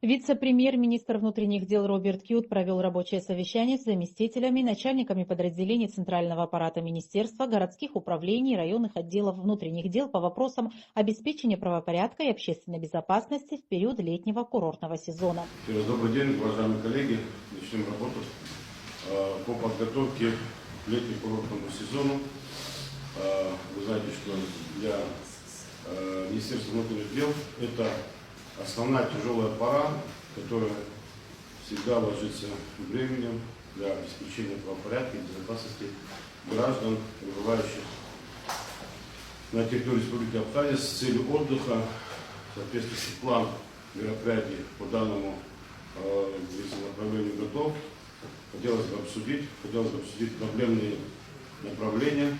Вице-премьер-министр внутренних дел Роберт Кют провел рабочее совещание с заместителями, начальниками подразделений Центрального аппарата министерства, городских управлений, районных отделов внутренних дел по вопросам обеспечения правопорядка и общественной безопасности в период летнего курортного сезона. Добрый день, уважаемые коллеги. Начнем работу по подготовке к летнему курортному сезону. Вы знаете, что для Министерства внутренних дел это основная тяжелая пора, которая всегда ложится временем для обеспечения правопорядка и безопасности граждан, пребывающих на территории Республики Абхазия с целью отдыха. Соответствующий план мероприятий по данному направлению готов. Хотелось бы обсудить проблемные направления,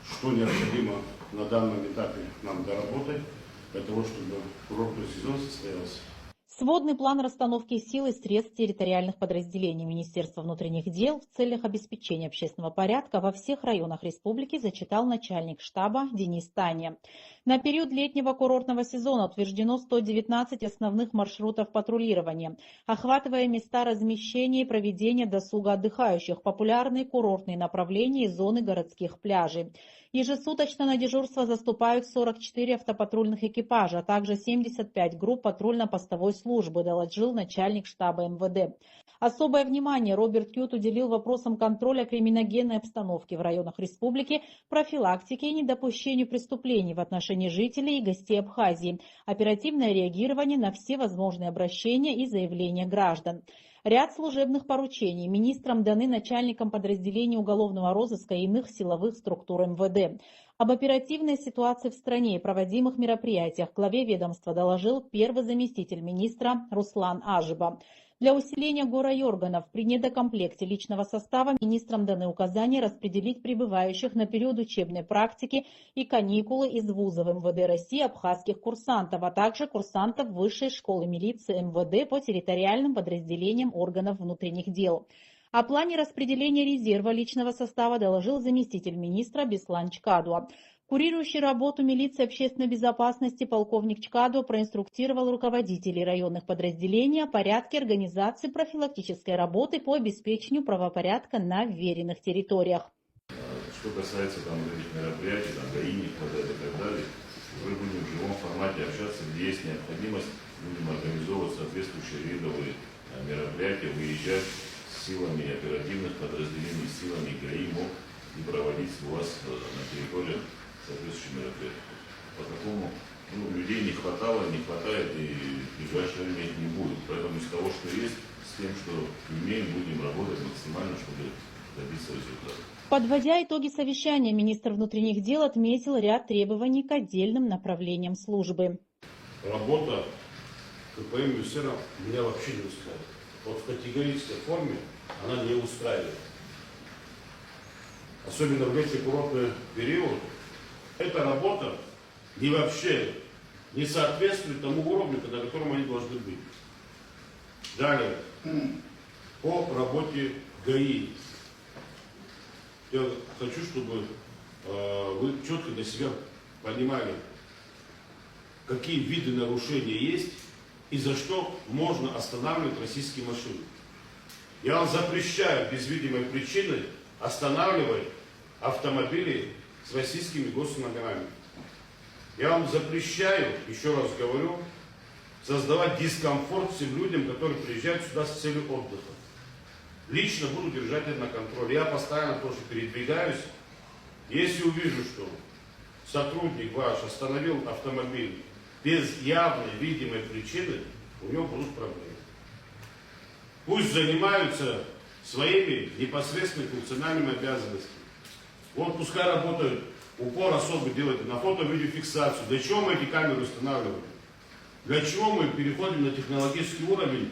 что необходимо на данном этапе нам доработать, для того, чтобы курортный сезон состоялся. Сводный план расстановки сил и средств территориальных подразделений Министерства внутренних дел в целях обеспечения общественного порядка во всех районах республики зачитал начальник штаба Денис Таня. На период летнего курортного сезона утверждено 119 основных маршрутов патрулирования, охватывая места размещения и проведения досуга отдыхающих, популярные курортные направления и зоны городских пляжей. Ежесуточно на дежурство заступают 44 автопатрульных экипажа, а также 75 групп патрульно-постовой службы, доложил начальник штаба МВД. Особое внимание Роберт Кют уделил вопросам контроля криминогенной обстановки в районах республики, профилактики и недопущению преступлений в отношении жителей и гостей Абхазии, оперативное реагирование на все возможные обращения и заявления граждан. Ряд служебных поручений министрам даны начальникам подразделений уголовного розыска и иных силовых структур МВД. Об оперативной ситуации в стране и проводимых мероприятиях главе ведомства доложил первый заместитель министра Руслан Ажиба. Для усиления горайорганов при недокомплекте личного состава министрам даны указания распределить прибывающих на период учебной практики и каникулы из вузов МВД России абхазских курсантов, а также курсантов Высшей школы милиции МВД по территориальным подразделениям органов внутренних дел. О плане распределения резерва личного состава доложил заместитель министра Беслан Чкадуа. Курирующий работу милиции общественной безопасности полковник Чкадуа проинструктировал руководителей районных подразделений о порядке организации профилактической работы по обеспечению правопорядка на вверенных территориях. Что касается этих мероприятий, ГАИ не хватает и так далее, мы будем в живом формате общаться, где есть необходимость, будем организовывать соответствующие рейдовые мероприятия, выезжать с силами оперативных подразделений, с силами ГАИ, МОК и проводить у вас на территориях соответствующие мероприятия. По такому людей не хватало, не хватает и в ближайшее время их не будет. Поэтому из того, что есть, с тем, что имеем, будем работать максимально, чтобы добиться результата. Подводя итоги совещания, министр внутренних дел отметил ряд требований к отдельным направлениям службы. Работа КПМ ЮСР меня вообще не устраивает. Вот в категорической форме она не устраивает. Особенно в летний курортный период. Эта работа вообще не соответствует тому уровню, на котором они должны быть. Далее, по работе ГАИ. Я хочу, чтобы вы четко для себя понимали, какие виды нарушений есть и за что можно останавливать российские машины. Я вам запрещаю без видимой причины останавливать автомобили с российскими госномерами. Я вам запрещаю, еще раз говорю, создавать дискомфорт всем людям, которые приезжают сюда с целью отдыха. Лично буду держать это на контроле. Я постоянно тоже передвигаюсь. Если увижу, что сотрудник ваш остановил автомобиль без явной видимой причины, у него будут проблемы. Пусть занимаются своими непосредственными функциональными обязанностями. Вот пускай работают, упор особо делают на фото-видеофиксацию. Для чего мы эти камеры устанавливаем? Для чего мы переходим на технологический уровень?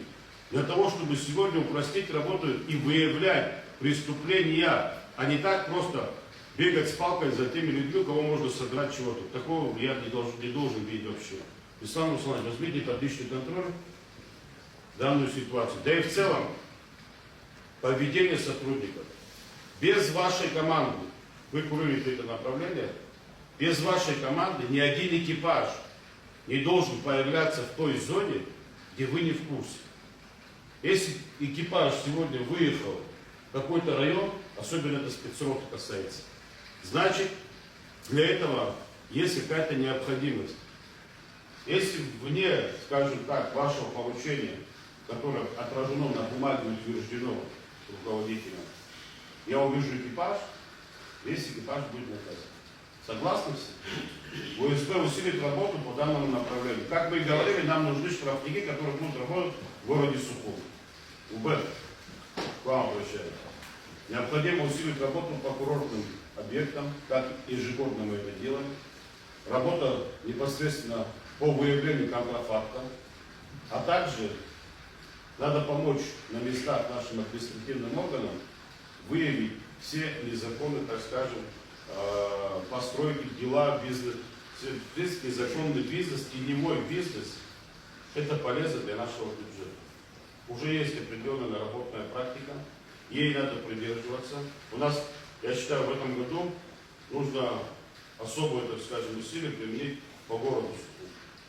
Для того, чтобы сегодня упростить работу и выявлять преступления, а не так просто бегать с палкой за теми людьми, кого можно содрать чего-то. Такого я не должен видеть вообще. Беслан Русланович, возьмите под личный контроль данную ситуацию. Да и в целом, поведение сотрудников. Без вашей команды, вы курируете это направление, без вашей команды ни один экипаж не должен появляться в той зоне, где вы не в курсе. Если экипаж сегодня выехал в какой-то район, особенно это спецроты касается, значит, для этого есть какая-то необходимость. Если вне, скажем так, вашего поручения, которое отражено на бумаге, утверждено руководителем, я увижу экипаж, весь экипаж будет наказан. Согласны все? УСБ усилит работу по данному направлению. Как мы и говорили, нам нужны штрафники, которые будут работать в городе Сухум. УБ, к вам обращаюсь. Необходимо усилить работу по курортным объектам, как ежегодно мы это делаем. Работа непосредственно по выявлению контрафакта, а также надо помочь на местах нашим административным органам выявить все незаконные, так скажем, постройки, дела, бизнес. В принципе, законный бизнес, теневой бизнес, это полезно для нашего бюджета. Уже есть определенная наработанная практика, ей надо придерживаться. У нас, я считаю, в этом году нужно особое, так скажем, усилие применить по городу.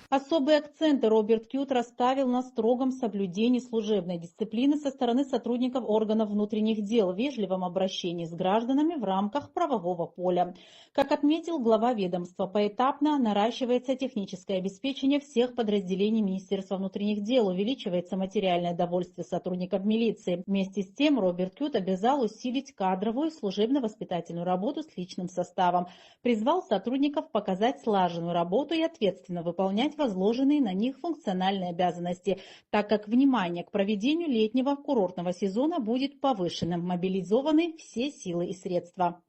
Особые акценты Роберт Кют расставил на строгом соблюдении служебной дисциплины со стороны сотрудников органов внутренних дел, вежливом обращении с гражданами в рамках правового поля. Как отметил глава ведомства, поэтапно наращивается техническое обеспечение всех подразделений Министерства внутренних дел, увеличивается материальное довольствие сотрудников милиции. Вместе с тем Роберт Кют обязал усилить кадровую служебно-воспитательную работу с личным составом, призвал сотрудников показать слаженную работу и ответственно выполнять возложенные на них функциональные обязанности, так как внимание к проведению летнего курортного сезона будет повышенным, мобилизованы все силы и средства.